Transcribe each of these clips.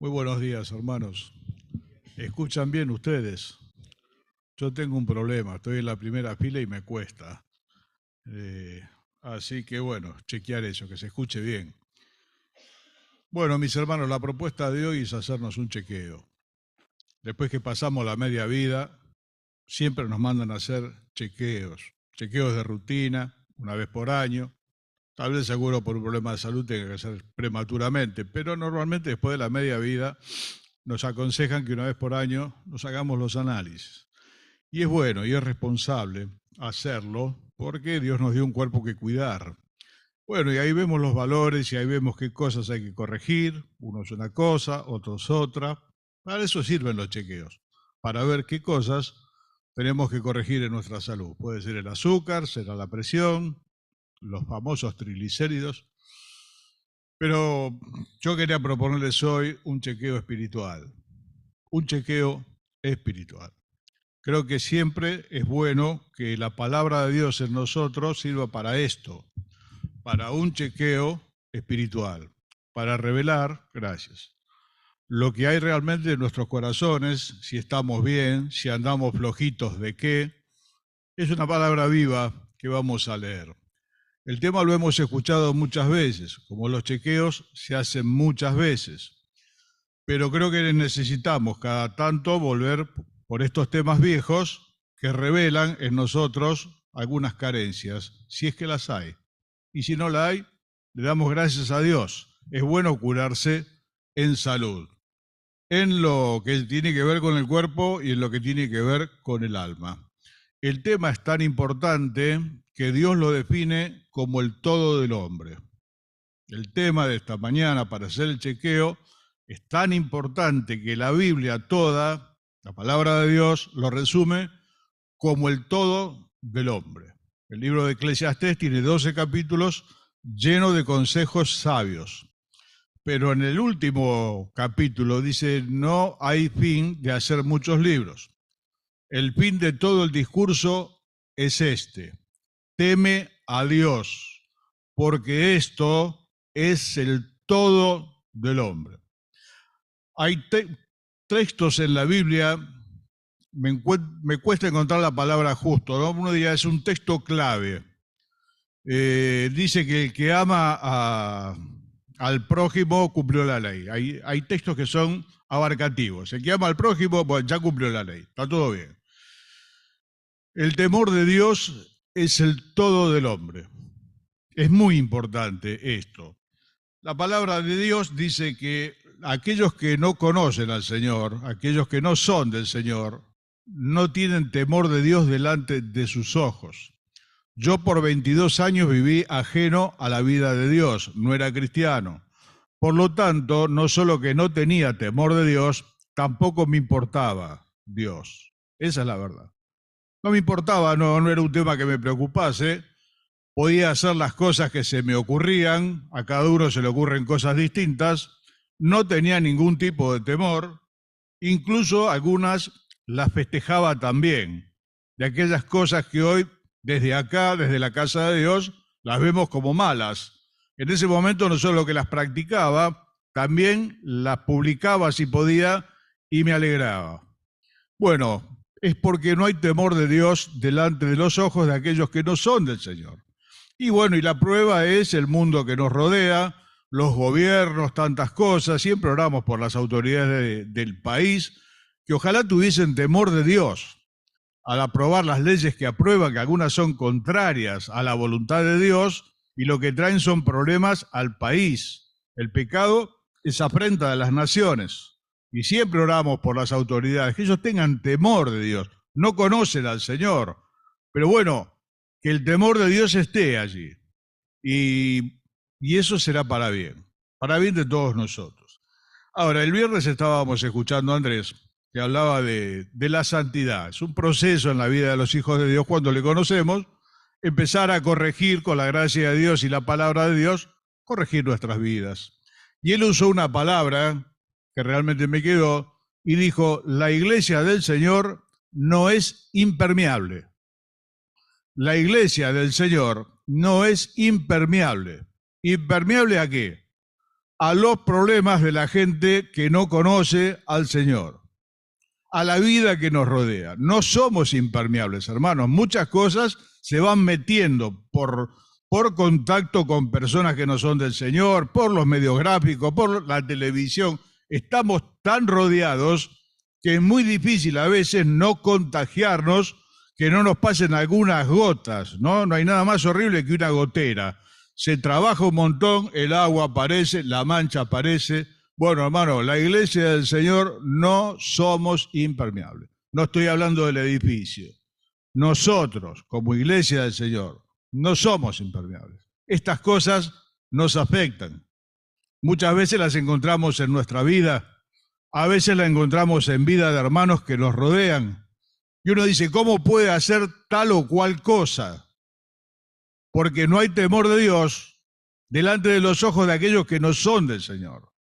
Muy buenos días, hermanos. ¿Escuchan bien ustedes? Yo tengo un problema, estoy en la primera fila y me cuesta. Eh, Así que bueno, chequear eso, que se escuche bien. Bueno, mis hermanos, la propuesta de hoy es hacernos un chequeo. Después que pasamos la media vida, siempre nos mandan a hacer chequeos de rutina, una vez por año. Tal vez seguro por un problema de salud tenga que ser prematuramente, pero normalmente después de la media vida nos aconsejan que una vez por año nos hagamos los análisis. Y es bueno y es responsable hacerlo porque Dios nos dio un cuerpo que cuidar. Bueno, y ahí vemos los valores y ahí vemos qué cosas hay que corregir. Uno es una cosa, otro es otra. Para eso sirven los chequeos, para ver qué cosas tenemos que corregir en nuestra salud. Puede ser el azúcar, será la presión, los famosos triglicéridos. Pero yo quería proponerles hoy un chequeo espiritual. Un chequeo espiritual. Creo que siempre es bueno que la palabra de Dios en nosotros sirva para esto, para un chequeo espiritual, para revelar, gracias, lo que hay realmente en nuestros corazones, si estamos bien, si andamos flojitos de qué. Es una palabra viva que vamos a leer. El tema lo hemos escuchado muchas veces, como los chequeos se hacen muchas veces, pero creo que necesitamos cada tanto volver por estos temas viejos que revelan en nosotros algunas carencias, si es que las hay. Y si no la hay, le damos gracias a Dios. Es bueno curarse en salud, en lo que tiene que ver con el cuerpo y en lo que tiene que ver con el alma. El tema es tan importante que Dios lo define como el todo del hombre. El tema de esta mañana para hacer el chequeo es tan importante que la Biblia toda, la palabra de Dios, lo resume como el todo del hombre. El libro de Eclesiastés tiene 12 capítulos llenos de consejos sabios. Pero en el último capítulo dice, no hay fin de hacer muchos libros. El fin de todo el discurso es este: teme a Dios, porque esto es el todo del hombre. Hay textos en la Biblia, me cuesta encontrar la palabra justo, ¿no? Uno diría, es un texto clave. Dice que el que ama al prójimo cumplió la ley. Hay textos que son abarcativos. El que ama al prójimo, pues ya cumplió la ley, está todo bien. El temor de Dios es el todo del hombre. Es muy importante esto. La palabra de Dios dice que aquellos que no conocen al Señor, aquellos que no son del Señor, no tienen temor de Dios delante de sus ojos. Yo por 22 años viví ajeno a la vida de Dios, no era cristiano. Por lo tanto, no solo que no tenía temor de Dios, tampoco me importaba Dios. Esa es la verdad. No me importaba, no era un tema que me preocupase. Podía hacer las cosas que se me ocurrían, a cada uno se le ocurren cosas distintas, no tenía ningún tipo de temor, incluso algunas las festejaba también, de aquellas cosas que hoy, desde acá, desde la casa de Dios, las vemos como malas. En ese momento no solo que las practicaba, también las publicaba si podía y me alegraba. Bueno, es porque no hay temor de Dios delante de los ojos de aquellos que no son del Señor. Y bueno, y la prueba es el mundo que nos rodea, los gobiernos, tantas cosas. Siempre oramos por las autoridades del país, que ojalá tuviesen temor de Dios al aprobar las leyes que aprueban, que algunas son contrarias a la voluntad de Dios y lo que traen son problemas al país. El pecado es afrenta de las naciones. Y siempre oramos por las autoridades, que ellos tengan temor de Dios. No conocen al Señor, pero bueno, que el temor de Dios esté allí. Y eso será para bien de todos nosotros. Ahora, el viernes estábamos escuchando a Andrés, que hablaba de la santidad. Es un proceso en la vida de los hijos de Dios cuando le conocemos, empezar a corregir con la gracia de Dios y la palabra de Dios, corregir nuestras vidas. Y él usó una palabra que realmente me quedó y dijo, la iglesia del Señor no es impermeable. La iglesia del Señor no es impermeable. ¿Impermeable a qué? a los problemas de la gente que no conoce al Señor, a la vida que nos rodea. No somos impermeables, hermanos. Muchas cosas se van metiendo por contacto con personas que no son del Señor, por los medios gráficos, por la televisión. Estamos tan rodeados que es muy difícil a veces no contagiarnos, que no nos pasen algunas gotas, ¿no? No hay nada más horrible que una gotera. Se trabaja un montón, el agua aparece, la mancha aparece. Bueno, hermano, la iglesia del Señor no somos impermeables. No estoy hablando del edificio. Nosotros, como iglesia del Señor, no somos impermeables. Estas cosas nos afectan. Muchas veces las encontramos en nuestra vida, a veces las encontramos en vida de hermanos que nos rodean. Y uno dice, ¿cómo puede hacer tal o cual cosa? Porque no hay temor de Dios delante de los ojos de aquellos que no son del Señor.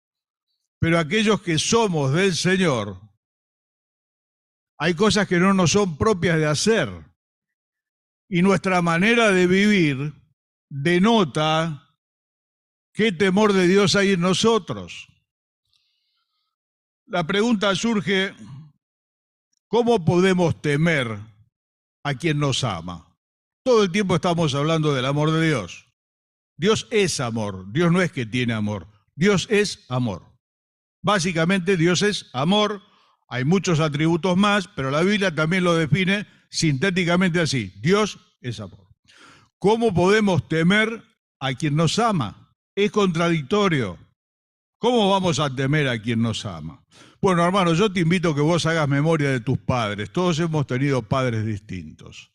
Pero aquellos que somos del Señor, hay cosas que no nos son propias de hacer. Y nuestra manera de vivir denota qué temor de Dios hay en nosotros. La pregunta surge, ¿cómo podemos temer a quien nos ama? Todo el tiempo estamos hablando del amor de Dios. Dios es amor. Dios no es que tiene amor. Dios es amor. Básicamente Dios es amor. Hay muchos atributos más, pero la Biblia también lo define sintéticamente así. Dios es amor. ¿Cómo podemos temer a quien nos ama? Es contradictorio. ¿Cómo vamos a temer a quien nos ama? Bueno, hermano, yo te invito a que vos hagas memoria de tus padres. Todos hemos tenido padres distintos.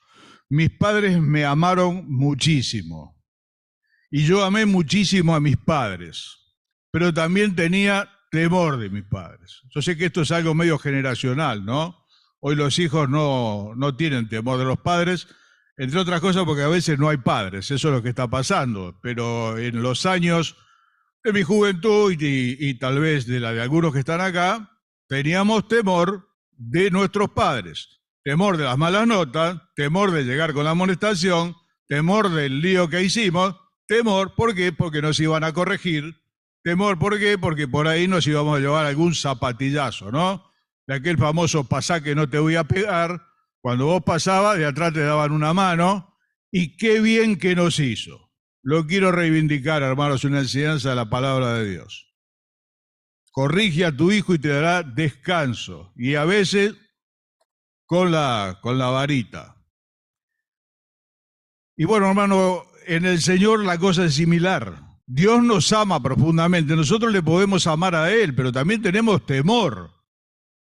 Mis padres me amaron muchísimo. Y yo amé muchísimo a mis padres. Pero también tenía temor de mis padres. Yo sé que esto es algo medio generacional, ¿no? Hoy los hijos no tienen temor de los padres, entre otras cosas porque a veces no hay padres, eso es lo que está pasando. Pero en los años de mi juventud y tal vez de la de algunos que están acá, teníamos temor de nuestros padres. Temor de las malas notas, temor de llegar con la amonestación, temor del lío que hicimos, temor, ¿por qué? Porque nos iban a corregir. Temor, ¿por qué? Porque por ahí nos íbamos a llevar algún zapatillazo, ¿no? De aquel famoso pasá que no te voy a pegar. Cuando vos pasabas, de atrás te daban una mano. Y qué bien que nos hizo. Lo quiero reivindicar, hermanos, una enseñanza de la palabra de Dios. Corrige a tu hijo y te dará descanso. Y a veces con la varita. Y bueno, hermano, en el Señor la cosa es similar. Dios nos ama profundamente. Nosotros le podemos amar a Él, pero también tenemos temor.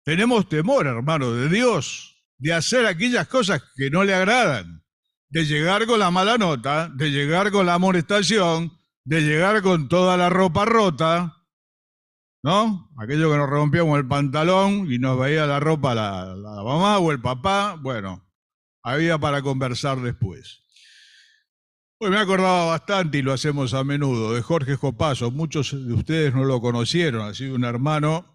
Tenemos temor, hermano, de Dios, de hacer aquellas cosas que no le agradan, de llegar con la mala nota, de llegar con la amonestación, de llegar con toda la ropa rota, ¿no? Aquello que nos rompíamos el pantalón y nos veía la ropa la mamá o el papá, bueno, había para conversar después. Hoy me acordaba bastante, y lo hacemos a menudo, de Jorge Jopaso. Muchos de ustedes no lo conocieron, ha sido un hermano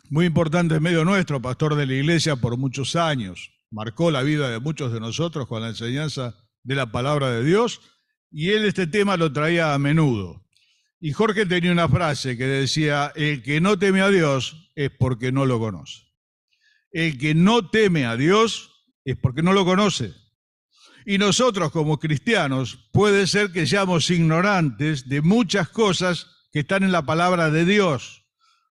muy importante en medio nuestro, pastor de la iglesia por muchos años. Marcó la vida de muchos de nosotros con la enseñanza de la palabra de Dios, y él este tema lo traía a menudo. Y Jorge tenía una frase que decía, el que no teme a Dios es porque no lo conoce. El que no teme a Dios es porque no lo conoce. Y nosotros como cristianos puede ser que seamos ignorantes de muchas cosas que están en la palabra de Dios.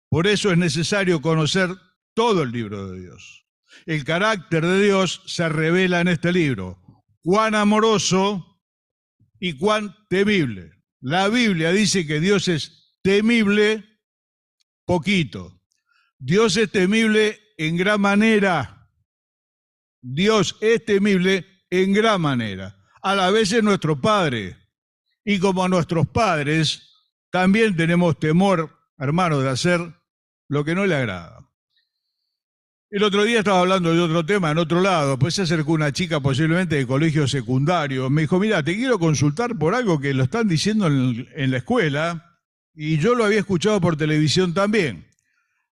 Por eso es necesario conocer todo el libro de Dios. El carácter de Dios se revela en este libro. Cuán amoroso y cuán temible. La Biblia dice que Dios es temible poquito. Dios es temible en gran manera. Dios es temible en gran manera. A la vez es nuestro Padre. Y como a nuestros padres, también tenemos temor, hermano, de hacer lo que no le agrada. El otro día estaba hablando de otro tema en otro lado, pues se acercó una chica posiblemente de colegio secundario, me dijo, mira, te quiero consultar por algo que lo están diciendo en la escuela, y yo lo había escuchado por televisión también.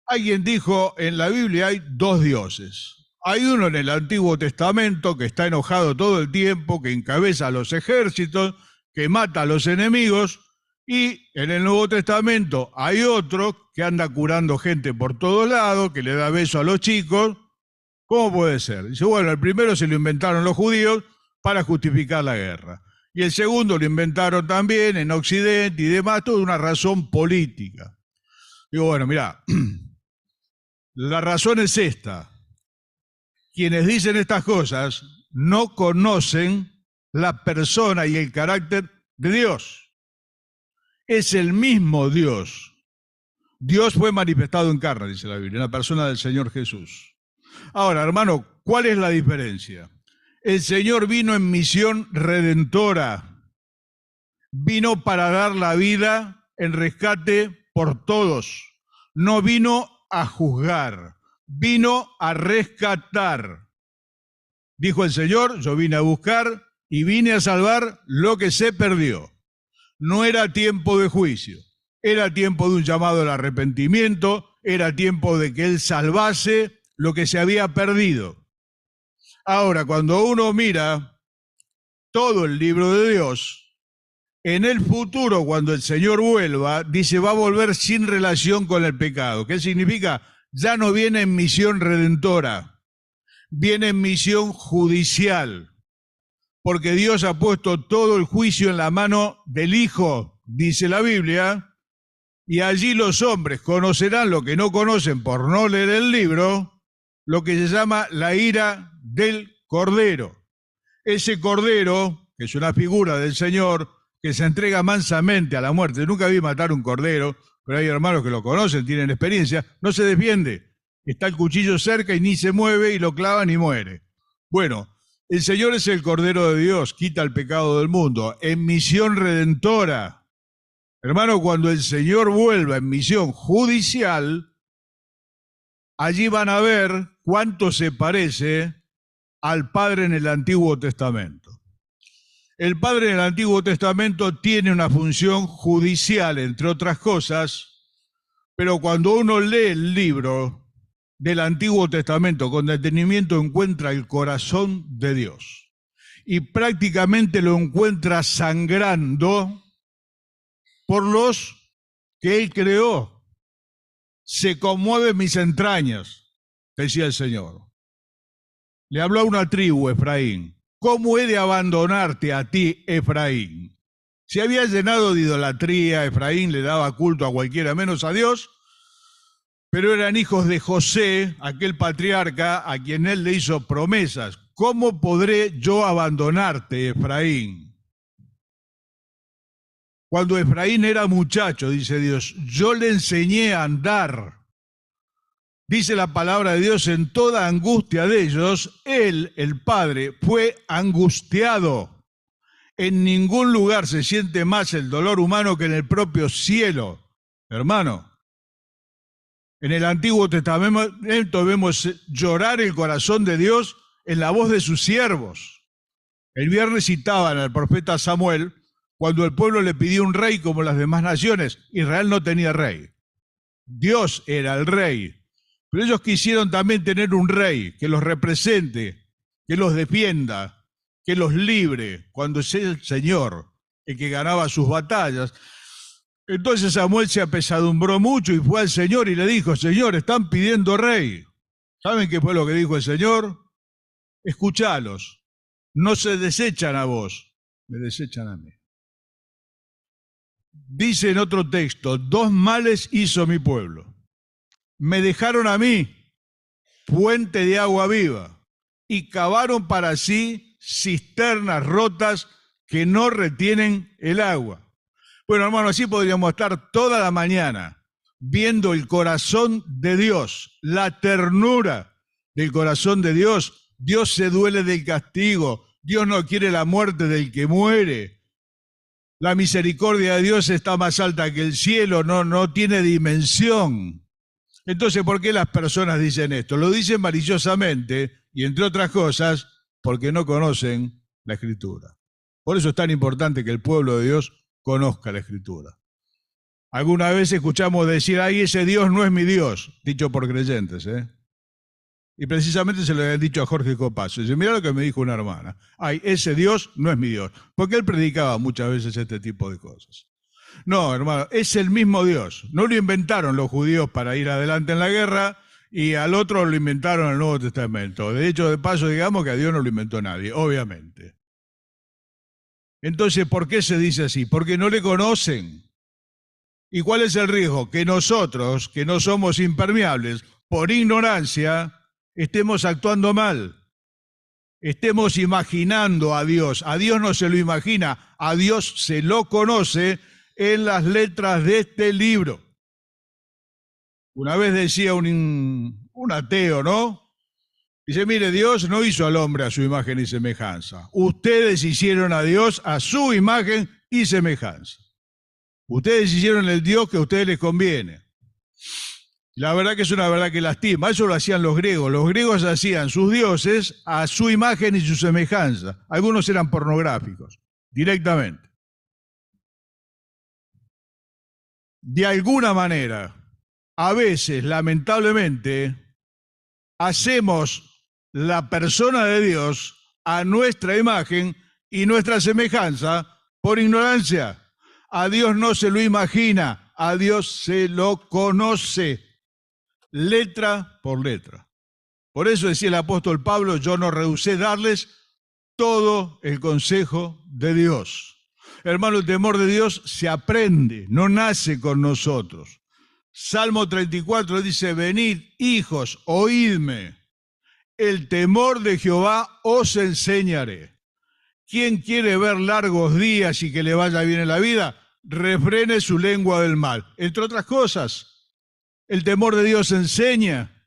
Alguien dijo, en la Biblia hay dos dioses. Hay uno en el Antiguo Testamento que está enojado todo el tiempo, que encabeza a los ejércitos, que mata a los enemigos, Y en el Nuevo Testamento hay otro que anda curando gente por todos lados, que le da beso a los chicos. ¿Cómo puede ser? Dice, bueno, el primero se lo inventaron los judíos para justificar la guerra. Y el segundo lo inventaron también en Occidente y demás, toda una razón política. Digo, bueno, mirá, la razón es esta. Quienes dicen estas cosas no conocen la persona y el carácter de Dios. Es el mismo Dios. Dios fue manifestado en carne, dice la Biblia, en la persona del Señor Jesús. Ahora, hermano, ¿cuál es la diferencia? El Señor vino en misión redentora. Vino para dar la vida en rescate por todos. No vino a juzgar, vino a rescatar. Dijo el Señor, yo vine a buscar y vine a salvar lo que se perdió. No era tiempo de juicio, era tiempo de un llamado al arrepentimiento, era tiempo de que Él salvase lo que se había perdido. Ahora, cuando uno mira todo el libro de Dios, en el futuro, cuando el Señor vuelva, dice, va a volver sin relación con el pecado. ¿Qué significa? Ya no viene en misión redentora, viene en misión judicial, porque Dios ha puesto todo el juicio en la mano del Hijo, dice la Biblia, y allí los hombres conocerán lo que no conocen por no leer el libro, lo que se llama la ira del Cordero. Ese Cordero, que es una figura del Señor, que se entrega mansamente a la muerte. Nunca vi matar un cordero, pero hay hermanos que lo conocen, tienen experiencia. No se defiende. Está el cuchillo cerca y ni se mueve y lo clavan y muere. Bueno, el Señor es el Cordero de Dios, quita el pecado del mundo, en misión redentora. Hermano, cuando el Señor vuelva en misión judicial, allí van a ver cuánto se parece al Padre en el Antiguo Testamento. El Padre en el Antiguo Testamento tiene una función judicial, entre otras cosas, pero cuando uno lee el libro del Antiguo Testamento con detenimiento encuentra el corazón de Dios y prácticamente lo encuentra sangrando por los que Él creó. Se conmueven mis entrañas, decía el Señor. Le habló a una tribu, Efraín. ¿Cómo he de abandonarte a ti, Efraín? Se había llenado de idolatría, Efraín le daba culto a cualquiera menos a Dios, pero eran hijos de José, aquel patriarca a quien él le hizo promesas. ¿Cómo podré yo abandonarte, Efraín? Cuando Efraín era muchacho, dice Dios, yo le enseñé a andar. Dice la palabra de Dios, en toda angustia de ellos, él, el Padre, fue angustiado. En ningún lugar se siente más el dolor humano que en el propio cielo. Hermano, en el Antiguo Testamento vemos llorar el corazón de Dios en la voz de sus siervos. El viernes citaban al profeta Samuel cuando el pueblo le pidió un rey como las demás naciones. Israel no tenía rey. Dios era el rey. Pero ellos quisieron también tener un rey que los represente, que los defienda, que los libre, cuando es el Señor el que ganaba sus batallas. Entonces Samuel se apesadumbró mucho y fue al Señor y le dijo, Señor, están pidiendo rey. ¿Saben qué fue lo que dijo el Señor? Escuchalos, no se desechan a vos, me desechan a mí. Dice en otro texto, 2 males hizo mi pueblo. Me dejaron a mí, fuente de agua viva, y cavaron para sí cisternas rotas que no retienen el agua. Bueno, hermano, así podríamos estar toda la mañana viendo el corazón de Dios, la ternura del corazón de Dios. Dios se duele del castigo, Dios no quiere la muerte del que muere. La misericordia de Dios está más alta que el cielo, no tiene dimensión. Entonces, ¿por qué las personas dicen esto? Lo dicen maliciosamente y, entre otras cosas, porque no conocen la Escritura. Por eso es tan importante que el pueblo de Dios conozca la Escritura. Alguna vez escuchamos decir, ay, ese Dios no es mi Dios, dicho por creyentes, Y precisamente se lo habían dicho a Jorge Copazo. Dice, mira lo que me dijo una hermana. Ay, ese Dios no es mi Dios. Porque él predicaba muchas veces este tipo de cosas. No, hermano, es el mismo Dios. No lo inventaron los judíos para ir adelante en la guerra y al otro lo inventaron en el Nuevo Testamento. De hecho, de paso, digamos que a Dios no lo inventó nadie, obviamente. Entonces, ¿por qué se dice así? Porque no le conocen. ¿Y cuál es el riesgo? Que nosotros, que no somos impermeables, por ignorancia, estemos actuando mal. Estemos imaginando a Dios. A Dios no se lo imagina, a Dios se lo conoce en las letras de este libro. Una vez decía un ateo, ¿no? Dice, mire, Dios no hizo al hombre a su imagen y semejanza. Ustedes hicieron a Dios a su imagen y semejanza. Ustedes hicieron el Dios que a ustedes les conviene. La verdad que es una verdad que lastima. Eso lo hacían los griegos. Los griegos hacían sus dioses a su imagen y su semejanza. Algunos eran pornográficos, directamente. De alguna manera, a veces, lamentablemente, hacemos la persona de Dios a nuestra imagen y nuestra semejanza por ignorancia. A Dios no se lo imagina, a Dios se lo conoce, letra por letra. Por eso decía el apóstol Pablo, yo no rehusé darles todo el consejo de Dios. Hermano, el temor de Dios se aprende, no nace con nosotros. Salmo 34 dice, venid, hijos, oídme. El temor de Jehová os enseñaré. ¿Quién quiere ver largos días y que le vaya bien en la vida? Refrene su lengua del mal. Entre otras cosas, el temor de Dios enseña.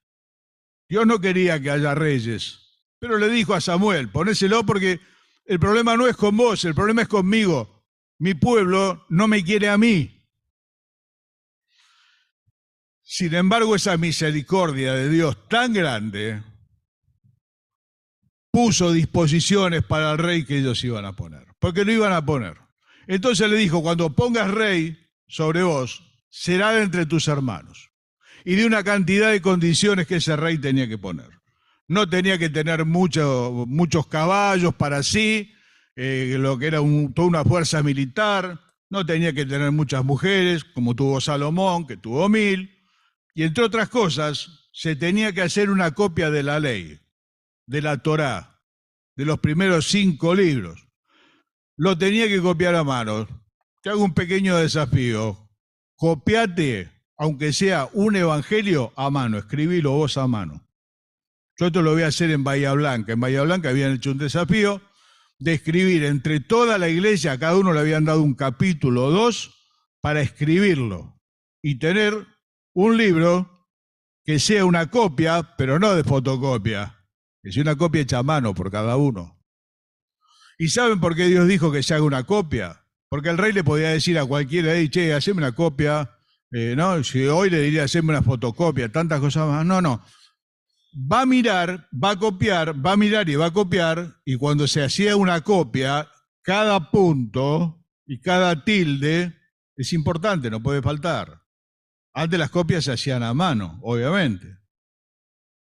Dios no quería que haya reyes, pero le dijo a Samuel, ponéselo porque el problema no es con vos, el problema es conmigo. Mi pueblo no me quiere a mí. Sin embargo, esa misericordia de Dios tan grande puso disposiciones para el rey que ellos iban a poner, porque lo iban a poner. Entonces le dijo, cuando pongas rey sobre vos, será de entre tus hermanos. Y de una cantidad de condiciones que ese rey tenía que poner. No tenía que tener muchos caballos para sí, lo que era toda una fuerza militar, no tenía que tener muchas mujeres, como tuvo Salomón, que tuvo 1000, y entre otras cosas, se tenía que hacer una copia de la ley, de la Torá, de los primeros 5 libros. Lo tenía que copiar a mano. Te hago un pequeño desafío. Copiate, aunque sea un evangelio, a mano, escribilo vos a mano. Yo esto lo voy a hacer en Bahía Blanca. En Bahía Blanca habían hecho un desafío de escribir entre toda la iglesia, a cada uno le habían dado un capítulo o 2 para escribirlo y tener un libro que sea una copia, pero no de fotocopia, que sea una copia hecha a mano por cada uno. ¿Y saben por qué Dios dijo que se haga una copia? Porque el rey le podía decir a cualquiera, che, haceme una copia, ¿no? Si hoy le diría, haceme una fotocopia, tantas cosas más. No. Va a mirar, va a copiar, va a mirar y va a copiar, y cuando se hacía una copia, cada punto y cada tilde es importante, no puede faltar. Antes las copias se hacían a mano, obviamente.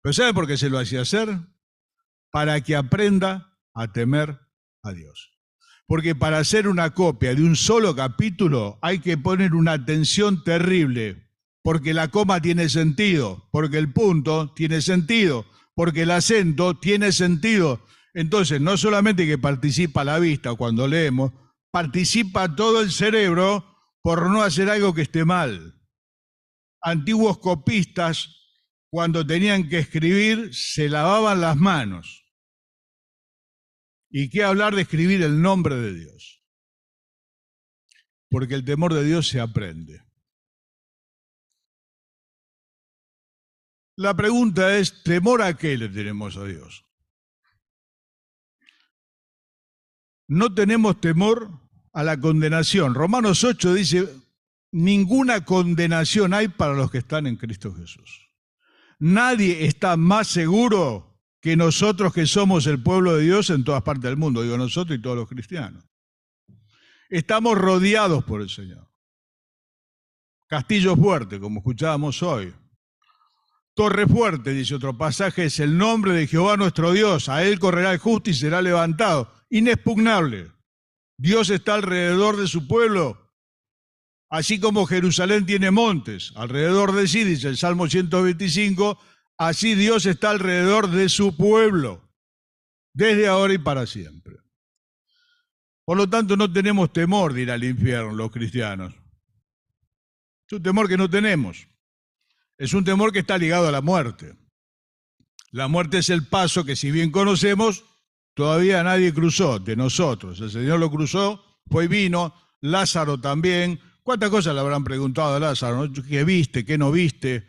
¿Pero sabe por qué se lo hacía hacer? Para que aprenda a temer a Dios. Porque para hacer una copia de un solo capítulo hay que poner una atención terrible, porque la coma tiene sentido, porque el punto tiene sentido, porque el acento tiene sentido. Entonces, no solamente que participa la vista cuando leemos, participa todo el cerebro por no hacer algo que esté mal. Antiguos copistas, cuando tenían que escribir, se lavaban las manos. ¿Y qué hablar de escribir el nombre de Dios? Porque el temor de Dios se aprende. La pregunta es, ¿temor a qué le tenemos a Dios? No tenemos temor a la condenación. Romanos 8 dice, ninguna condenación hay para los que están en Cristo Jesús. Nadie está más seguro que nosotros que somos el pueblo de Dios en todas partes del mundo, digo nosotros y todos los cristianos. Estamos rodeados por el Señor. Castillo fuerte, como escuchábamos hoy. Torre fuerte, dice otro pasaje, es el nombre de Jehová nuestro Dios. A él correrá el justo y será levantado. Inexpugnable. Dios está alrededor de su pueblo. Así como Jerusalén tiene montes alrededor de sí, dice el Salmo 125, así Dios está alrededor de su pueblo, desde ahora y para siempre. Por lo tanto, no tenemos temor de ir al infierno los cristianos. Es un temor que no tenemos. Es un temor que está ligado a la muerte. La muerte es el paso que, si bien conocemos, todavía nadie cruzó de nosotros. El Señor lo cruzó, fue y vino, Lázaro también. ¿Cuántas cosas le habrán preguntado a Lázaro? ¿No? ¿Qué viste? ¿Qué no viste?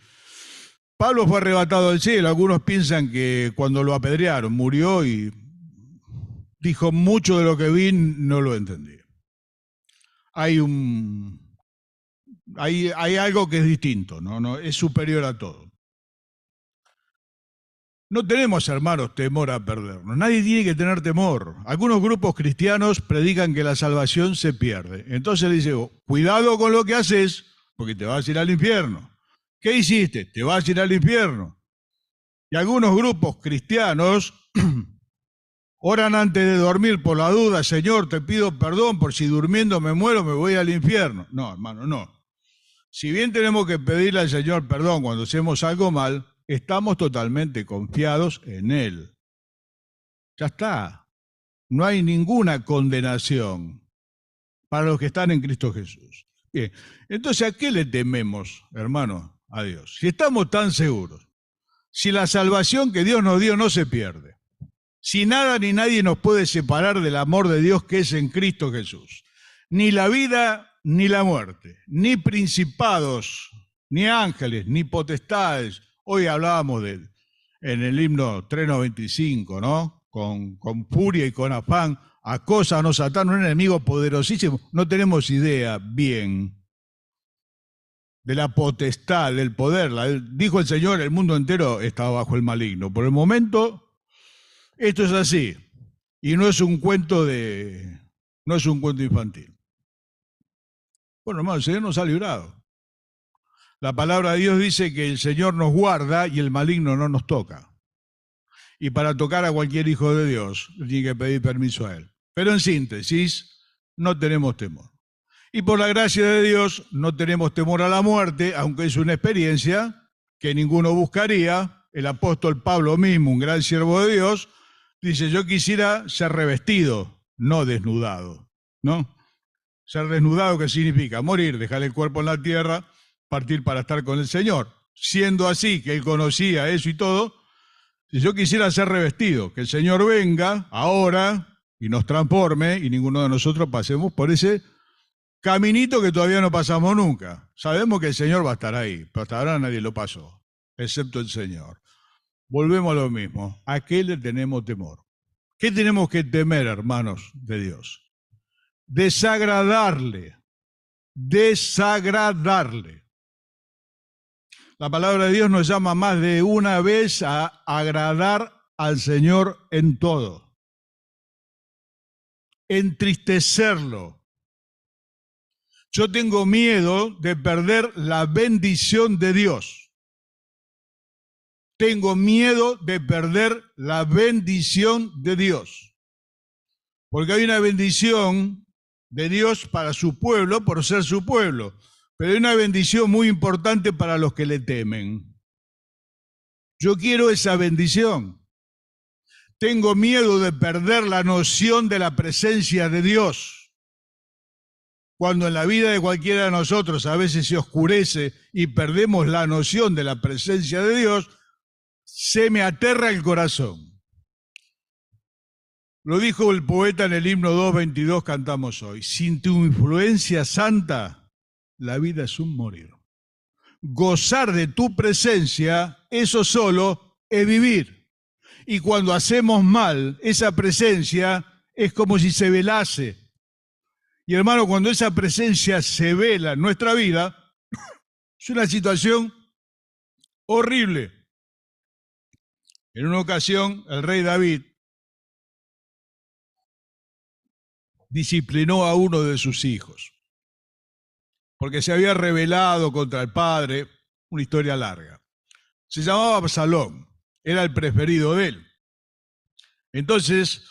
Pablo fue arrebatado al cielo. Algunos piensan que cuando lo apedrearon murió y dijo mucho de lo que vi, no lo entendí. Hay algo que es distinto, ¿no? Es superior a todo. No tenemos, hermanos, temor a perdernos. Nadie tiene que tener temor. Algunos grupos cristianos predican que la salvación se pierde. Entonces le dice, cuidado con lo que haces, porque te vas a ir al infierno. ¿Qué hiciste? Te vas a ir al infierno. Y algunos grupos cristianos oran antes de dormir por la duda, Señor, te pido perdón por si durmiendo me muero, me voy al infierno. No, hermano, no. Si bien tenemos que pedirle al Señor perdón cuando hacemos algo mal, estamos totalmente confiados en Él. Ya está. No hay ninguna condenación para los que están en Cristo Jesús. Bien, entonces, ¿a qué le tememos, hermano? A Dios. Si estamos tan seguros, si la salvación que Dios nos dio no se pierde, si nada ni nadie nos puede separar del amor de Dios que es en Cristo Jesús, ni la vida ni la muerte, ni principados, ni ángeles, ni potestades. Hoy hablábamos de él en el himno 395, ¿no? Con furia y con afán, acósanos, Satán, un enemigo poderosísimo. No tenemos idea bien de la potestad, del poder. Dijo el Señor, el mundo entero estaba bajo el maligno. Por el momento, esto es así. Y no es un cuento infantil. Bueno, hermano, el Señor nos ha librado. La palabra de Dios dice que el Señor nos guarda y el maligno no nos toca. Y para tocar a cualquier hijo de Dios, tiene que pedir permiso a Él. Pero en síntesis, no tenemos temor. Y por la gracia de Dios, no tenemos temor a la muerte, aunque es una experiencia que ninguno buscaría. El apóstol Pablo mismo, un gran siervo de Dios, dice, yo quisiera ser revestido, no desnudado, ¿no? Ser desnudado, ¿qué significa? Morir, dejar el cuerpo en la tierra, partir para estar con el Señor. Siendo así, que él conocía eso y todo, si yo quisiera ser revestido, que el Señor venga ahora y nos transforme y ninguno de nosotros pasemos por ese caminito que todavía no pasamos nunca. Sabemos que el Señor va a estar ahí, pero hasta ahora nadie lo pasó, excepto el Señor. Volvemos a lo mismo. ¿A qué le tenemos temor? ¿Qué tenemos que temer, hermanos de Dios? Desagradarle. Desagradarle. La palabra de Dios nos llama más de una vez a agradar al Señor en todo. Entristecerlo. Yo tengo miedo de perder la bendición de Dios. Tengo miedo de perder la bendición de Dios. Porque hay una bendición de Dios para su pueblo por ser su pueblo. Pero hay una bendición muy importante para los que le temen. Yo quiero esa bendición. Tengo miedo de perder la noción de la presencia de Dios. Cuando en la vida de cualquiera de nosotros a veces se oscurece y perdemos la noción de la presencia de Dios, se me aterra el corazón. Lo dijo el poeta en el himno 2:22, cantamos hoy. Sin tu influencia santa, la vida es un morir. Gozar de tu presencia, eso solo es vivir. Y cuando hacemos mal, esa presencia es como si se velase. Y hermano, cuando esa presencia se vela en nuestra vida, es una situación horrible. En una ocasión, el rey David disciplinó a uno de sus hijos, porque se había rebelado contra el padre, una historia larga. Se llamaba Absalón, era el preferido de él. Entonces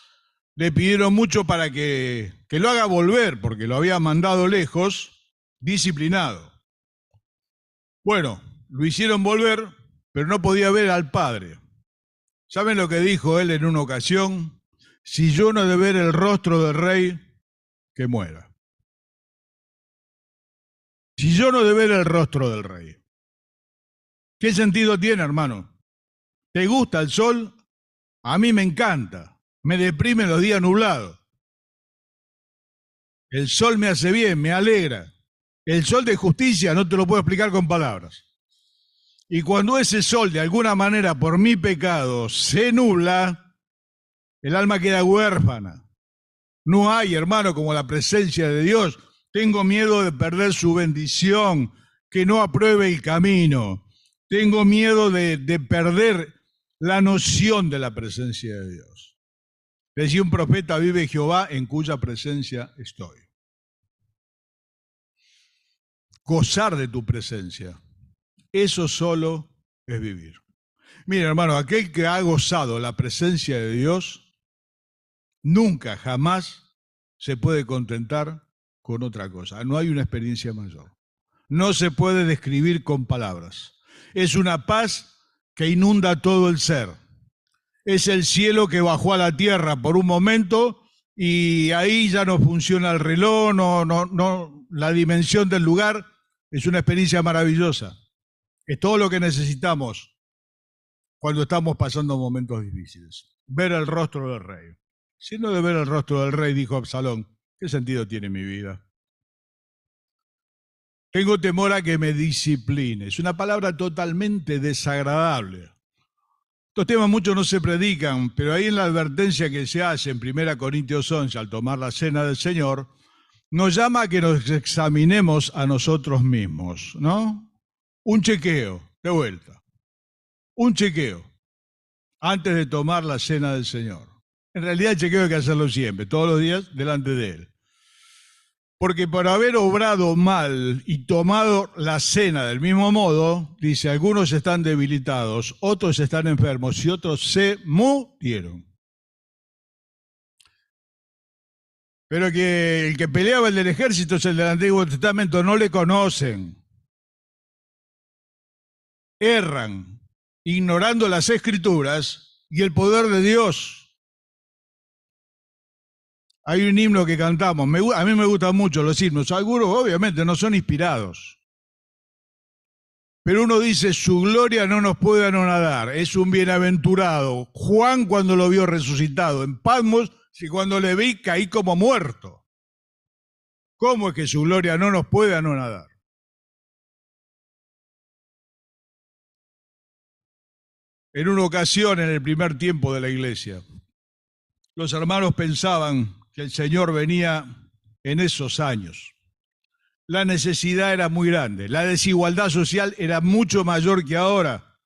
le pidieron mucho para que lo haga volver, porque lo había mandado lejos, disciplinado. Bueno, lo hicieron volver, pero no podía ver al padre. ¿Saben lo que dijo él en una ocasión? Si yo no he de ver el rostro del rey, que muera. Si yo no he de ver el rostro del rey. ¿Qué sentido tiene, hermano? ¿Te gusta el sol? A mí me encanta. Me deprime los días nublados. El sol me hace bien, me alegra. El sol de justicia no te lo puedo explicar con palabras. Y cuando ese sol, de alguna manera, por mi pecado, se nubla, el alma queda huérfana. No hay, hermano, como la presencia de Dios. Tengo miedo de perder su bendición, que no apruebe el camino. Tengo miedo de perder la noción de la presencia de Dios. Decía un profeta, vive Jehová, en cuya presencia estoy. Gozar de tu presencia. Eso solo es vivir. Mira, hermano, aquel que ha gozado la presencia de Dios, nunca, jamás se puede contentar con otra cosa. No hay una experiencia mayor. No se puede describir con palabras. Es una paz que inunda todo el ser. Es el cielo que bajó a la tierra por un momento y ahí ya no funciona el reloj, la dimensión del lugar. Es una experiencia maravillosa. Es todo lo que necesitamos cuando estamos pasando momentos difíciles. Ver el rostro del rey. Si no de ver el rostro del rey, dijo Absalón, ¿qué sentido tiene mi vida? Tengo temor a que me discipline. Es una palabra totalmente desagradable. Estos temas muchos no se predican, pero ahí en la advertencia que se hace en 1 Corintios 11 al tomar la cena del Señor, nos llama a que nos examinemos a nosotros mismos, ¿no? Un chequeo, de vuelta. Un chequeo antes de tomar la cena del Señor. En realidad el chequeo hay que hacerlo siempre, todos los días, delante de Él. Porque por haber obrado mal y tomado la cena del mismo modo, dice, algunos están debilitados, otros están enfermos y otros se murieron. Pero que el que peleaba el del ejército es el del Antiguo Testamento, no le conocen. Erran, ignorando las Escrituras y el poder de Dios. Hay un himno que cantamos, a mí me gustan mucho los himnos, algunos obviamente no son inspirados. Pero uno dice, su gloria no nos puede anonadar, es un bienaventurado. Juan cuando lo vio resucitado en Patmos, y cuando le vi caí como muerto. ¿Cómo es que su gloria no nos puede anonadar? En una ocasión, en el primer tiempo de la iglesia, los hermanos pensaban que el Señor venía en esos años. La necesidad era muy grande, la desigualdad social era mucho mayor que ahora.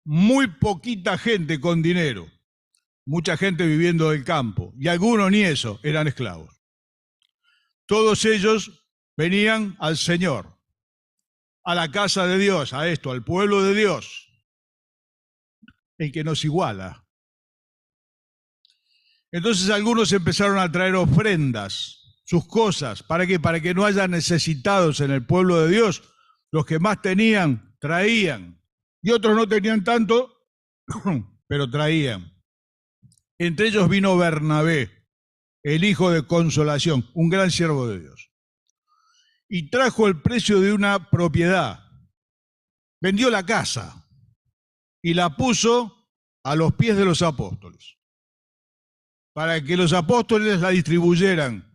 Muy poquita gente con dinero, mucha gente viviendo del campo, y algunos ni eso, eran esclavos. Todos ellos venían al Señor, a la casa de Dios, a esto, al pueblo de Dios, el que nos iguala. Entonces algunos empezaron a traer ofrendas, sus cosas. ¿Para qué? Para que no haya necesitados en el pueblo de Dios. Los que más tenían, traían. Y otros no tenían tanto, pero traían. Entre ellos vino Bernabé, el hijo de Consolación, un gran siervo de Dios. Y trajo el precio de una propiedad. Vendió la casa y la puso a los pies de los apóstoles, para que los apóstoles la distribuyeran,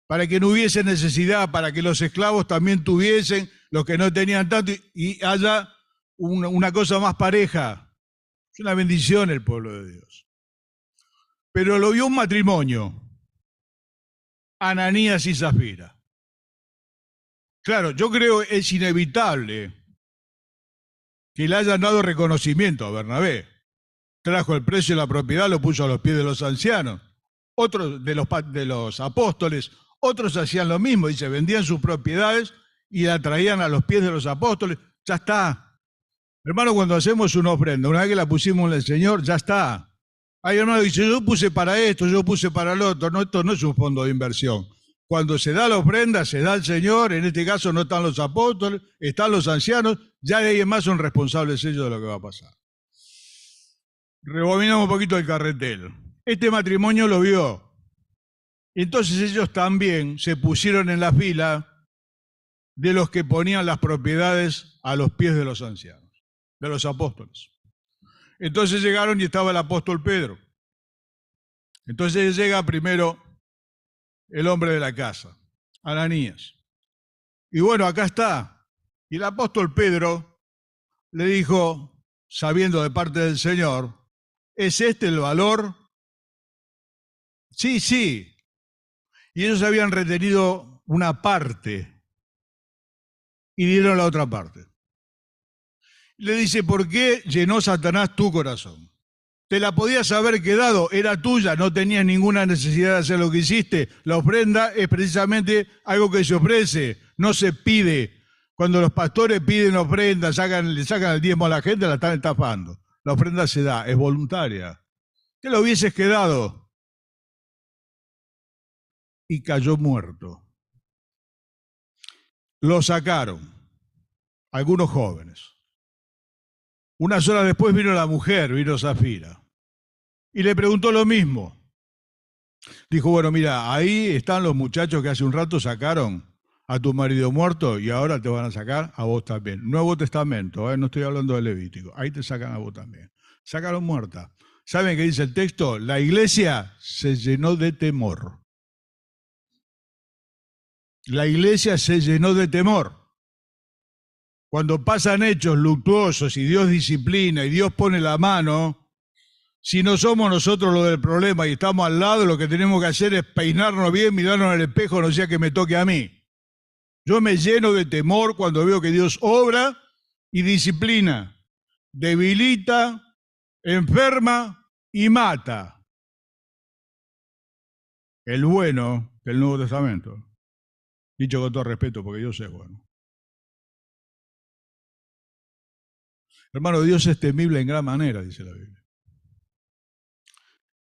para que no hubiese necesidad, para que los esclavos también tuviesen, los que no tenían tanto, y haya una cosa más pareja. Es una bendición el pueblo de Dios. Pero lo vio un matrimonio, Ananías y Zafira. Claro, yo creo que es inevitable que le hayan dado reconocimiento a Bernabé. Trajo el precio de la propiedad, lo puso a los pies de los ancianos. Otros de los apóstoles, otros hacían lo mismo, dice, vendían sus propiedades y la traían a los pies de los apóstoles. Ya está. Hermano, cuando hacemos una ofrenda, una vez que la pusimos en el Señor, ya está. Hay hermano que dice, yo puse para esto, yo puse para el otro. No, esto no es un fondo de inversión. Cuando se da la ofrenda, se da al Señor, en este caso no están los apóstoles, están los ancianos, ya de ahí en más son responsables ellos de lo que va a pasar. Rebobinamos un poquito el carretel. Este matrimonio lo vio. Entonces ellos también se pusieron en la fila de los que ponían las propiedades a los pies de los ancianos, de los apóstoles. Entonces llegaron y estaba el apóstol Pedro. Entonces llega primero el hombre de la casa, Ananías. Y bueno, acá está. Y el apóstol Pedro le dijo, sabiendo de parte del Señor, ¿es este el valor? Sí, sí. Y ellos habían retenido una parte y dieron la otra parte. Le dice, ¿por qué llenó Satanás tu corazón? Te la podías haber quedado, era tuya, no tenías ninguna necesidad de hacer lo que hiciste. La ofrenda es precisamente algo que se ofrece, no se pide. Cuando los pastores piden ofrenda, le sacan el diezmo a la gente, la están estafando. La ofrenda se da, es voluntaria. Te lo hubieses quedado. Y cayó muerto. Lo sacaron, algunos jóvenes. Unas horas después vino la mujer, vino Zafira, y le preguntó lo mismo. Dijo, bueno, mira, ahí están los muchachos que hace un rato sacaron a tu marido muerto y ahora te van a sacar a vos también. Nuevo Testamento, no estoy hablando del Levítico, ahí te sacan a vos también. Sacaron muerta. ¿Saben qué dice el texto? La iglesia se llenó de temor. La iglesia se llenó de temor. Cuando pasan hechos luctuosos y Dios disciplina y Dios pone la mano, si no somos nosotros los del problema y estamos al lado, lo que tenemos que hacer es peinarnos bien, mirarnos en el espejo, no sea que me toque a mí. Yo me lleno de temor cuando veo que Dios obra y disciplina, debilita, enferma y mata. El bueno del Nuevo Testamento. Dicho con todo respeto, porque Dios es bueno. Hermano, Dios es temible en gran manera, dice la Biblia.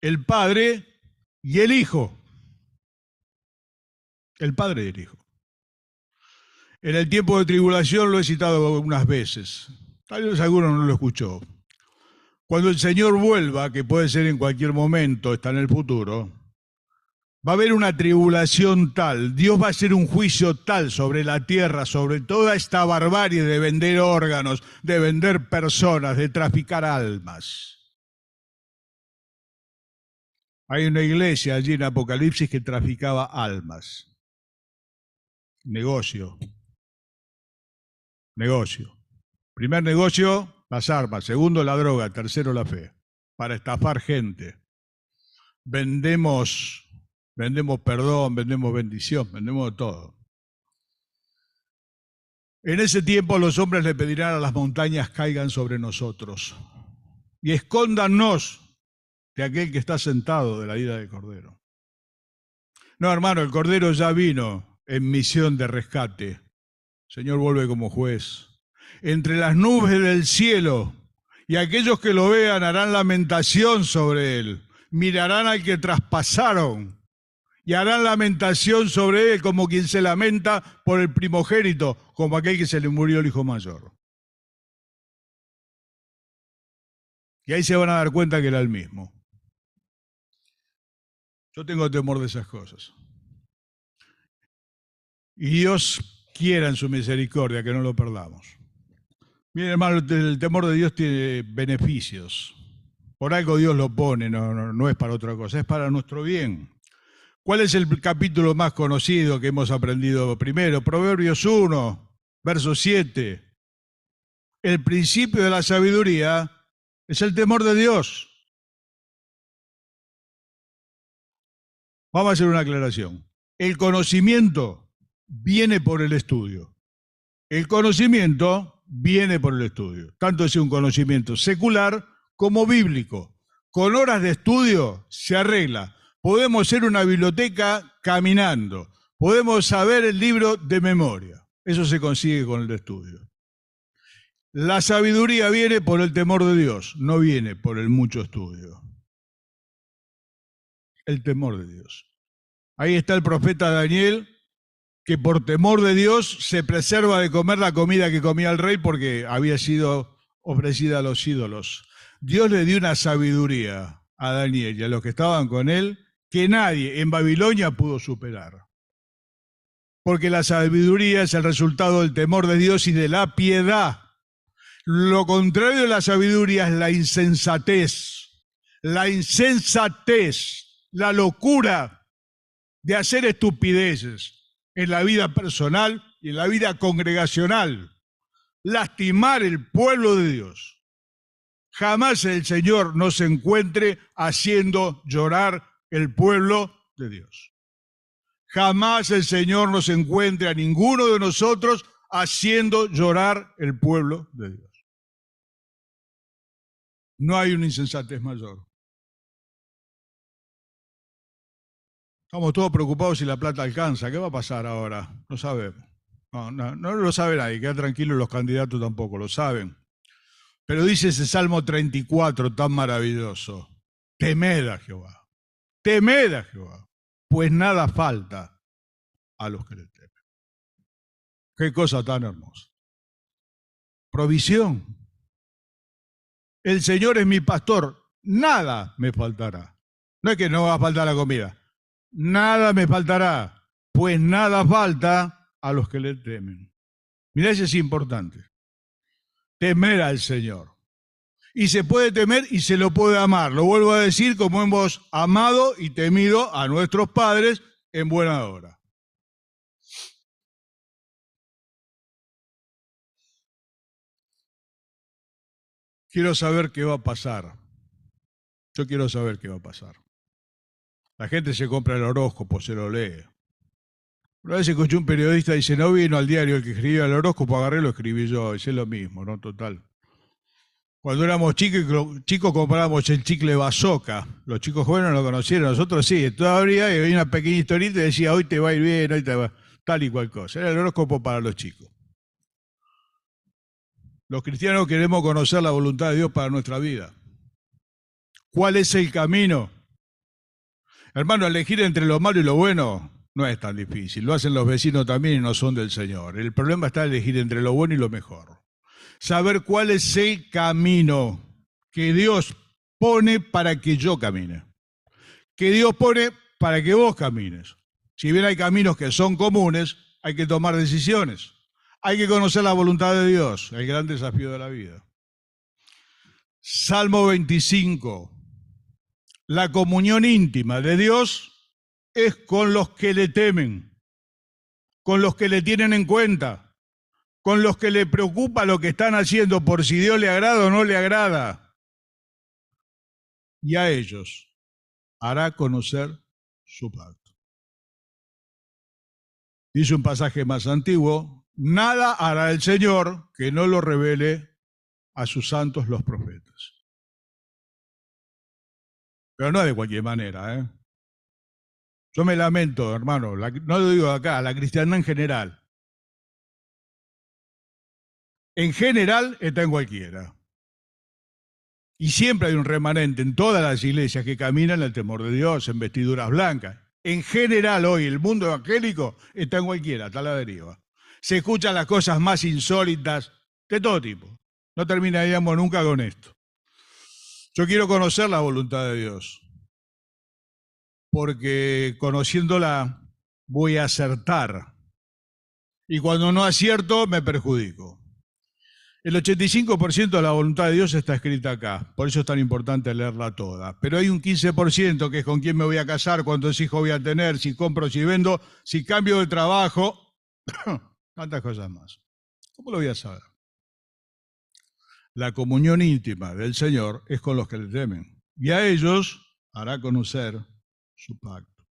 El Padre y el Hijo. El Padre y el Hijo. En el tiempo de tribulación lo he citado unas veces. Tal vez alguno no lo escuchó. Cuando el Señor vuelva, que puede ser en cualquier momento, está en el futuro, va a haber una tribulación tal, Dios va a hacer un juicio tal sobre la tierra, sobre toda esta barbarie de vender órganos, de vender personas, de traficar almas. Hay una iglesia allí en Apocalipsis que traficaba almas. Negocio. Primer negocio, las armas. Segundo, la droga. Tercero, la fe. Para estafar gente. Vendemos perdón, vendemos bendición, vendemos todo. En ese tiempo los hombres le pedirán a las montañas caigan sobre nosotros y escóndanos de aquel que está sentado de la ira del Cordero. No, hermano, el Cordero ya vino en misión de rescate. El Señor vuelve como juez. Entre las nubes del cielo, y aquellos que lo vean harán lamentación sobre él. Mirarán al que traspasaron y harán lamentación sobre él como quien se lamenta por el primogénito, como aquel que se le murió el hijo mayor. Y ahí se van a dar cuenta que era el mismo. Yo tengo temor de esas cosas. Y Dios quiera en su misericordia que no lo perdamos. Miren, hermano, el temor de Dios tiene beneficios. Por algo Dios lo pone, no es para otra cosa, es para nuestro bien. ¿Cuál es el capítulo más conocido que hemos aprendido primero? Proverbios 1, verso 7. El principio de la sabiduría es el temor de Dios. Vamos a hacer una aclaración. El conocimiento viene por el estudio. El conocimiento viene por el estudio. Tanto es un conocimiento secular como bíblico. Con horas de estudio se arregla. Podemos ser una biblioteca caminando. Podemos saber el libro de memoria. Eso se consigue con el estudio. La sabiduría viene por el temor de Dios, no viene por el mucho estudio. El temor de Dios. Ahí está el profeta Daniel, que por temor de Dios se preserva de comer la comida que comía el rey porque había sido ofrecida a los ídolos. Dios le dio una sabiduría a Daniel y a los que estaban con él que nadie en Babilonia pudo superar. Porque la sabiduría es el resultado del temor de Dios y de la piedad. Lo contrario de la sabiduría es la insensatez. La insensatez, la locura de hacer estupideces en la vida personal y en la vida congregacional. Lastimar el pueblo de Dios. Jamás el Señor nos encuentre haciendo llorar el pueblo de Dios. Jamás el Señor nos encuentre a ninguno de nosotros haciendo llorar el pueblo de Dios. No hay una insensatez mayor. Estamos todos preocupados si la plata alcanza. ¿Qué va a pasar ahora? No sabemos. No lo sabe nadie. Queda tranquilo, los candidatos tampoco lo saben. Pero dice ese Salmo 34 tan maravilloso. Temed a Jehová. Temed a Jehová. Pues nada falta a los que le temen. Qué cosa tan hermosa. Provisión. El Señor es mi pastor. Nada me faltará. No es que no va a faltar la comida. Nada me faltará. Pues nada falta a los que le temen. Mirá, eso es importante. Temer al Señor. Y se puede temer y se lo puede amar. Lo vuelvo a decir como hemos amado y temido a nuestros padres en buena hora. Quiero saber qué va a pasar. Yo quiero saber qué va a pasar. La gente se compra el horóscopo, se lo lee. Una vez escuché un periodista y dice, no vino al diario el que escribía el horóscopo, agarré y lo escribí yo. Es lo mismo, ¿no? Total. Cuando éramos chicos comprábamos el chicle bazooka. Los chicos jóvenes no lo conocieron, nosotros sí. Todavía y había una pequeña historieta y decía, hoy te va a ir bien, hoy te va tal y cual cosa. Era el horóscopo para los chicos. Los cristianos queremos conocer la voluntad de Dios para nuestra vida. ¿Cuál es el camino? Hermano, elegir entre lo malo y lo bueno no es tan difícil. Lo hacen los vecinos también y no son del Señor. El problema está en elegir entre lo bueno y lo mejor. Saber cuál es el camino que Dios pone para que yo camine. Que Dios pone para que vos camines. Si bien hay caminos que son comunes, hay que tomar decisiones. Hay que conocer la voluntad de Dios, el gran desafío de la vida. Salmo 25. La comunión íntima de Dios es con los que le temen, con los que le tienen en cuenta, con los que le preocupa lo que están haciendo por si Dios le agrada o no le agrada. Y a ellos hará conocer su pacto. Dice un pasaje más antiguo, nada hará el Señor que no lo revele a sus santos los profetas. Pero no de cualquier manera, ¿eh? Yo me lamento, hermano, no lo digo acá, la cristiandad en general. En general está en cualquiera. Y siempre hay un remanente en todas las iglesias que caminan en el temor de Dios, en vestiduras blancas. En general hoy el mundo evangélico está en cualquiera, está a la deriva. Se escuchan las cosas más insólitas de todo tipo. No terminaríamos nunca con esto. Yo quiero conocer la voluntad de Dios, porque conociéndola voy a acertar. Y cuando no acierto, me perjudico. El 85% de la voluntad de Dios está escrita acá, por eso es tan importante leerla toda. Pero hay un 15% que es con quién me voy a casar, cuántos hijos voy a tener, si compro, si vendo, si cambio de trabajo, tantas cosas más. ¿Cómo lo voy a saber? La comunión íntima del Señor es con los que le temen, y a ellos hará conocer su pacto.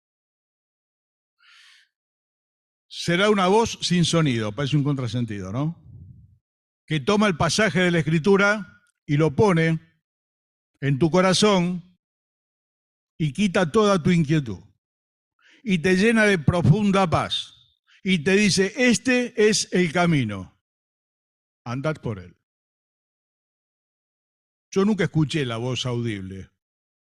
Será una voz sin sonido, parece un contrasentido, ¿no? Que toma el pasaje de la Escritura y lo pone en tu corazón y quita toda tu inquietud. Y te llena de profunda paz. Y te dice, este es el camino. Andad por él. Yo nunca escuché la voz audible.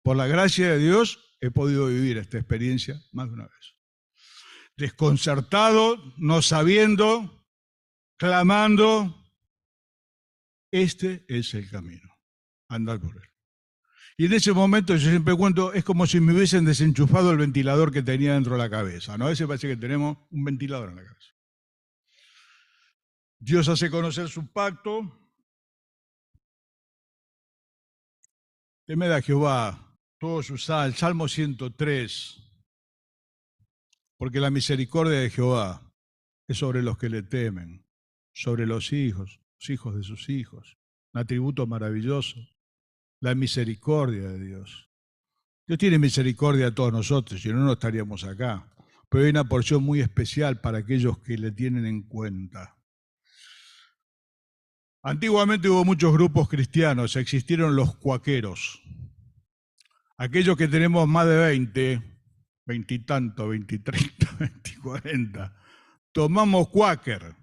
Por la gracia de Dios he podido vivir esta experiencia más de una vez. desconcertado, no sabiendo, clamando. Este es el camino, andar por él. Y en ese momento yo siempre cuento, es como si me hubiesen desenchufado el ventilador que tenía dentro de la cabeza, ¿no? A veces parece que tenemos un ventilador en la cabeza. Dios hace conocer su pacto. Temed a Jehová, todos usaban el Salmo 103, porque la misericordia de Jehová es sobre los que le temen, sobre los hijos de sus hijos. Un atributo maravilloso, la misericordia de Dios. Dios tiene misericordia a todos nosotros, si no, no estaríamos acá. Pero hay una porción muy especial para aquellos que le tienen en cuenta. Antiguamente hubo muchos grupos cristianos, existieron los cuaqueros. Aquellos que tenemos más de 20 y tanto, 20 y 30, 20 y 40, tomamos cuáquer.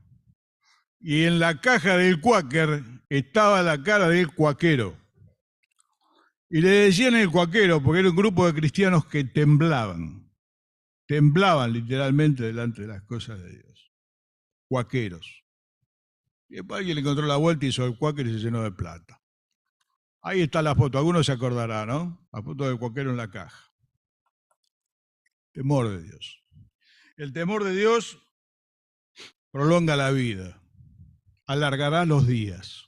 Y en la caja del cuáquer estaba la cara del cuaquero. Y le decían el cuaquero porque era un grupo de cristianos que temblaban literalmente delante de las cosas de Dios. Cuaqueros. Y después alguien le encontró la vuelta, hizo el cuáquer y se llenó de plata. Ahí está la foto, algunos se acordarán, ¿no? La foto del cuaquero en la caja. Temor de Dios. El temor de Dios prolonga la vida, alargará los días.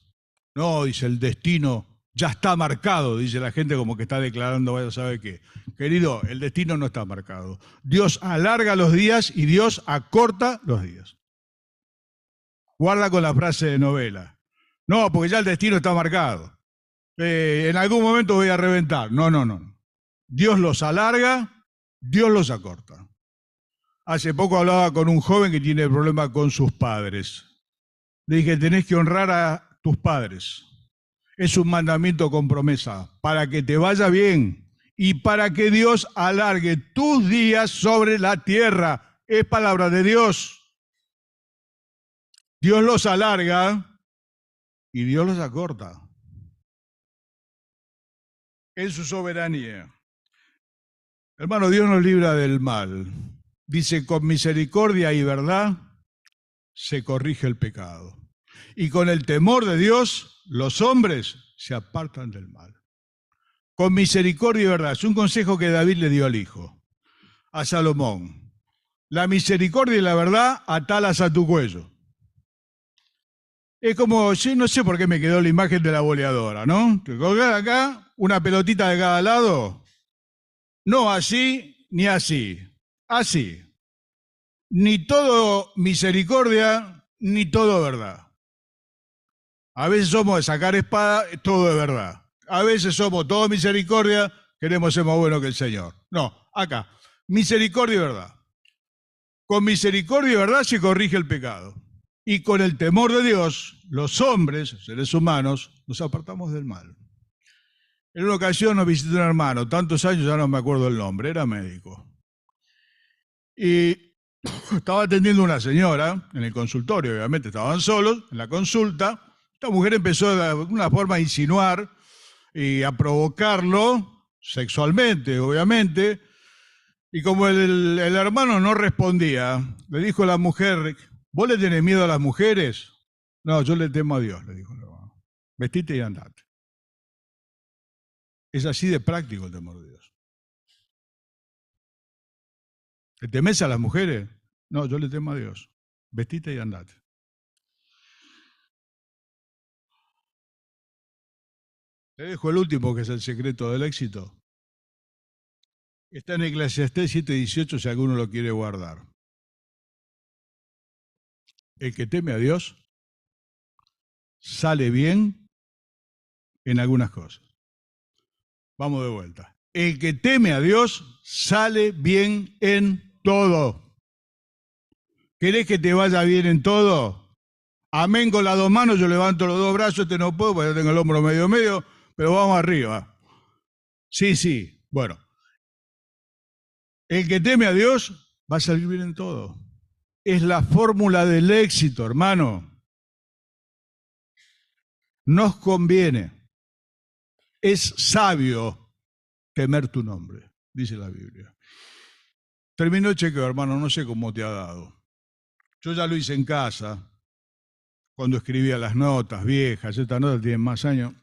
No, dice, el destino ya está marcado, dice la gente como que está declarando, vaya a saber qué. Querido, el destino no está marcado. Dios alarga los días y Dios acorta los días. Guarda con la frase de novela. No, porque ya el destino está marcado. En algún momento voy a reventar. No. Dios los alarga, Dios los acorta. Hace poco hablaba con un joven que tiene problemas con sus padres. Le dije, tenés que honrar a tus padres. Es un mandamiento con promesa, para que te vaya bien y para que Dios alargue tus días sobre la tierra. Es palabra de Dios. Dios los alarga y Dios los acorta. En su soberanía. Hermano, Dios nos libra del mal. Dice, con misericordia y verdad se corrige el pecado. Y con el temor de Dios, los hombres se apartan del mal. Con misericordia y verdad. Es un consejo que David le dio al hijo, a Salomón. La misericordia y la verdad, atalas a tu cuello. Es como, yo no sé por qué me quedó la imagen de la boleadora, ¿no? Te colgás acá, una pelotita de cada lado. No así, ni así. Así. Ni todo misericordia, ni todo verdad. A veces somos de sacar espada, todo es verdad. A veces somos todo misericordia, queremos ser más buenos que el Señor. No, acá, misericordia y verdad. Con misericordia y verdad se corrige el pecado. Y con el temor de Dios, los hombres, seres humanos, nos apartamos del mal. En una ocasión nos visitó un hermano, tantos años ya no me acuerdo el nombre, era médico. Y estaba atendiendo una señora en el consultorio, obviamente estaban solos, en la consulta. Esta mujer empezó de alguna forma a insinuar y a provocarlo sexualmente, obviamente. Y como el hermano no respondía, le dijo a la mujer, ¿vos le tenés miedo a las mujeres? No, yo le temo a Dios, le dijo el hermano. Vestite y andate. Es así de práctico el temor de Dios. ¿Le temes a las mujeres? No, yo le temo a Dios. Vestite y andate. Le dejo el último, que es el secreto del éxito. Está en Eclesiastés 7:18, si alguno lo quiere guardar. El que teme a Dios sale bien en algunas cosas. Vamos de vuelta. El que teme a Dios sale bien en todo. ¿Querés que te vaya bien en todo? Amén con las dos manos, yo levanto los dos brazos, no puedo porque yo tengo el hombro medio, pero vamos arriba. Sí. Bueno. El que teme a Dios va a salir bien en todo. Es la fórmula del éxito, hermano. Nos conviene. Es sabio temer tu nombre, dice la Biblia. Terminó el chequeo, hermano, no sé cómo te ha dado. Yo ya lo hice en casa, cuando escribía las notas viejas, estas notas tienen más años,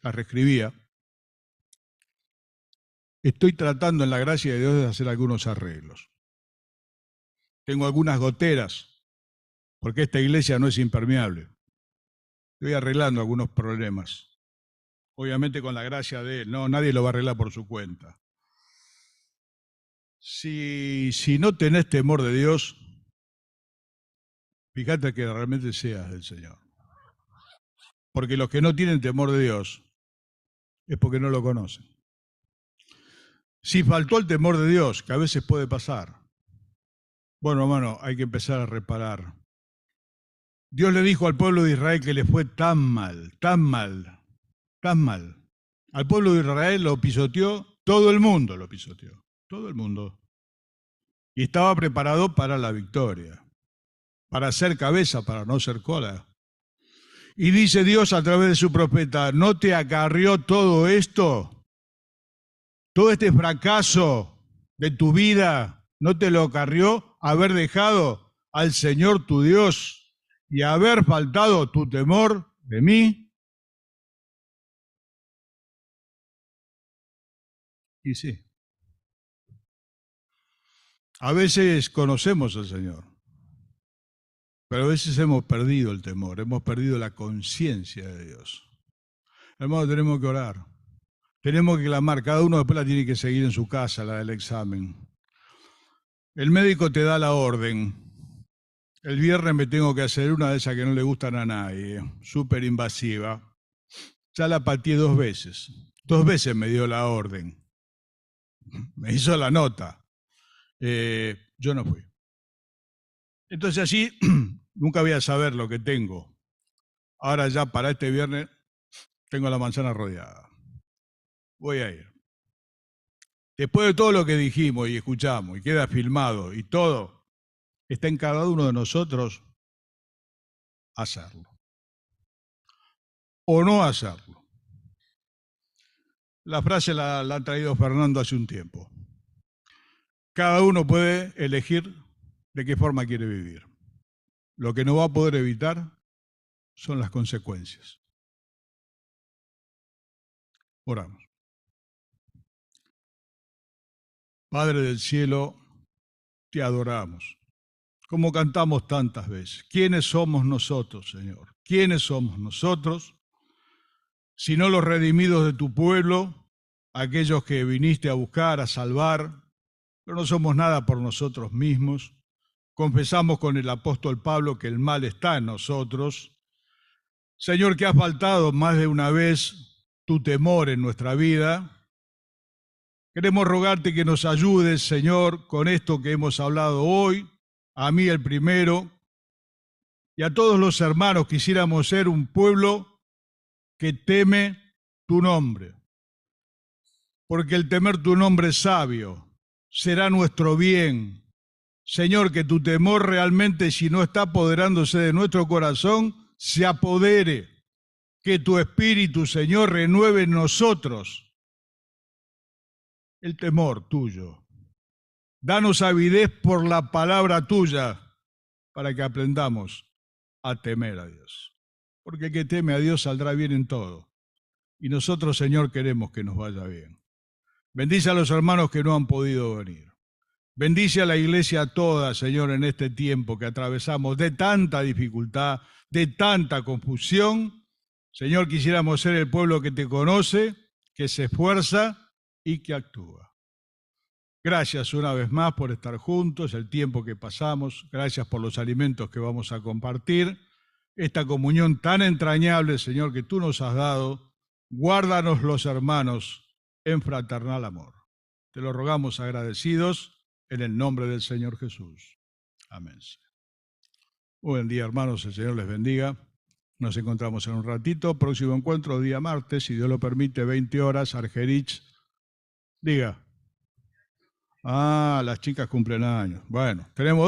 las reescribía. Estoy tratando en la gracia de Dios de hacer algunos arreglos. Tengo algunas goteras, porque esta iglesia no es impermeable. Estoy arreglando algunos problemas. Obviamente con la gracia de Él, no, nadie lo va a arreglar por su cuenta. Si no tenés temor de Dios, fíjate que realmente seas del Señor. Porque los que no tienen temor de Dios es porque no lo conocen. Si faltó el temor de Dios, que a veces puede pasar, bueno, hermano, hay que empezar a reparar. Dios le dijo al pueblo de Israel que le fue tan mal, tan mal, tan mal. Al pueblo de Israel lo pisoteó, todo el mundo lo pisoteó, todo el mundo. Y estaba preparado para la victoria, para ser cabeza, para no ser cola. Y dice Dios a través de su profeta, ¿no te acarrió todo esto? Todo este fracaso de tu vida, ¿no te lo acarrió haber dejado al Señor tu Dios y haber faltado tu temor de mí? Y sí. A veces conocemos al Señor, pero a veces hemos perdido el temor, hemos perdido la conciencia de Dios. Hermano, tenemos que orar, tenemos que clamar, cada uno después la tiene que seguir en su casa, la del examen. El médico te da la orden. El viernes me tengo que hacer una de esas que no le gustan a nadie, súper invasiva. Ya la pateé 2 veces. 2 veces me dio la orden. Me hizo la nota. Yo no fui. Entonces así nunca voy a saber lo que tengo. Ahora ya para este viernes tengo la manzana rodeada. Voy a ir. Después de todo lo que dijimos y escuchamos y queda filmado y todo, está en cada uno de nosotros hacerlo. O no hacerlo. La frase la ha traído Fernando hace un tiempo. Cada uno puede elegir de qué forma quiere vivir. Lo que no va a poder evitar son las consecuencias. Oramos. Padre del cielo, te adoramos. Como cantamos tantas veces. ¿Quiénes somos nosotros, Señor? ¿Quiénes somos nosotros? Sino los redimidos de tu pueblo, aquellos que viniste a buscar, a salvar, pero no somos nada por nosotros mismos. Confesamos con el apóstol Pablo que el mal está en nosotros. Señor, que ha faltado más de una vez tu temor en nuestra vida. Queremos rogarte que nos ayudes, Señor, con esto que hemos hablado hoy, a mí el primero, y a todos los hermanos. Quisiéramos ser un pueblo que teme tu nombre, porque el temer tu nombre es sabio, será nuestro bien. Señor, que tu temor realmente, si no está apoderándose de nuestro corazón, se apodere. Que tu Espíritu, Señor, renueve en nosotros el temor tuyo. Danos avidez por la palabra tuya para que aprendamos a temer a Dios. Porque el que teme a Dios saldrá bien en todo. Y nosotros, Señor, queremos que nos vaya bien. Bendice a los hermanos que no han podido venir. Bendice a la iglesia toda, Señor, en este tiempo que atravesamos de tanta dificultad, de tanta confusión. Señor, quisiéramos ser el pueblo que te conoce, que se esfuerza y que actúa. Gracias una vez más por estar juntos, el tiempo que pasamos. Gracias por los alimentos que vamos a compartir. Esta comunión tan entrañable, Señor, que tú nos has dado. Guárdanos los hermanos en fraternal amor. Te lo rogamos agradecidos en el nombre del Señor Jesús. Amén. Buen día, hermanos. El Señor les bendiga. Nos encontramos en un ratito. Próximo encuentro, día martes, si Dios lo permite, 20 horas, Argerich. Diga. Las chicas cumplen años. Bueno, tenemos